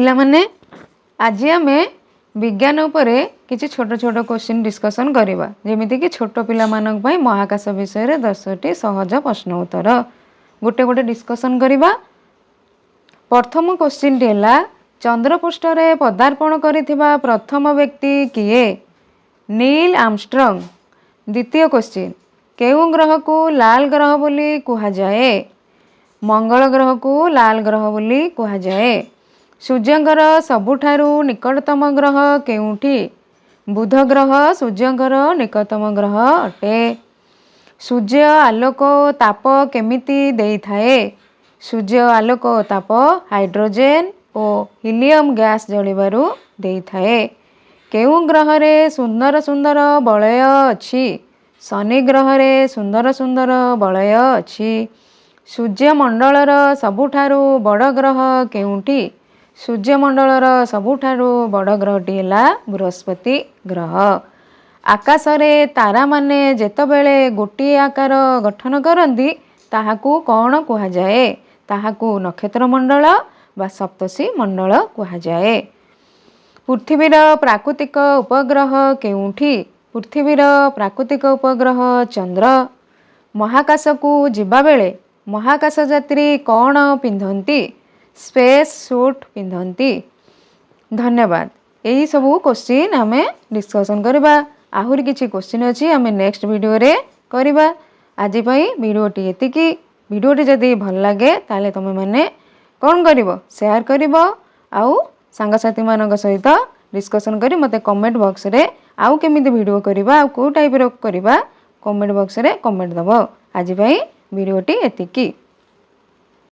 पिलामाने आज आम विज्ञान उपरे किसी छोट छोट क्वेश्चन डिस्कसन करवा जमीती कि छोट पिला महाकाश विषय 10टी सहज प्रश्न उत्तर गोटे गोटे डिस्कसन करवा। प्रथम क्वेश्चन है चंद्रपृष्ठ रे पदार्पण करिथिबा प्रथम व्यक्ति किए? Neil Armstrong. द्वितीय क्वेश्चन केउ ग्रह को लाल ग्रह बोली कहा जाए? मंगल ग्रह को लाल ग्रह बोली कहा जाए। सूर्यंकर सबुठारु निकटतम ग्रह केउठी? बुध ग्रह सूर्यंकर निकटतम ग्रह अटे। सूर्य आलोक ताप केमिति देई थाए? सूर्य आलोक ताप हाइड्रोजेन और हीलियम गैस जलिबारु देई थाए। केउ ग्रह रे सुंदर सुंदर बलय अछि? शनि ग्रह रे सुंदर सुंदर बलय अछि। सूर्यमंडलर सबुठारु बड़ ग्रह केउठी? सूर्यमंडलर सबुठारु बड़ ग्रहटी है बृहस्पति ग्रह। आकाश रे तारा माने जेतबेले गोटे आकार गठन करती ताहाकू कौन कहा जाए? ताहाकू नक्षत्र मंडल बा सप्तर्षि मंडल कहा जाए। पृथ्वीर प्राकृतिक उपग्रह केउठी? पृथ्वीर प्राकृतिक उपग्रह चंद्र। महाकाश को जिबा बेले महाकाश यात्री कौन पिंधती? Space suit पिंधती। धन्यवाद। यही सबू क्वेश्चन आम डिस्कसन करवा। आहुरी किसी क्वेश्चन अच्छी आम नेक्स्ट वीडियो रे करवा। आज वीडियोटी एतिकी। वीडियोटी जदि भल लगे ताले तुम मैंने कौन कर शेयर कर आउ सांगसाथी मान सहित डिस्कसन करी मते कमेंट बॉक्स रे आउ केमिति वीडियो करवा आउ को टाइप रो करवा कमेंट बॉक्स रे कमेंट दबो। आज वीडियोटी एतिकी।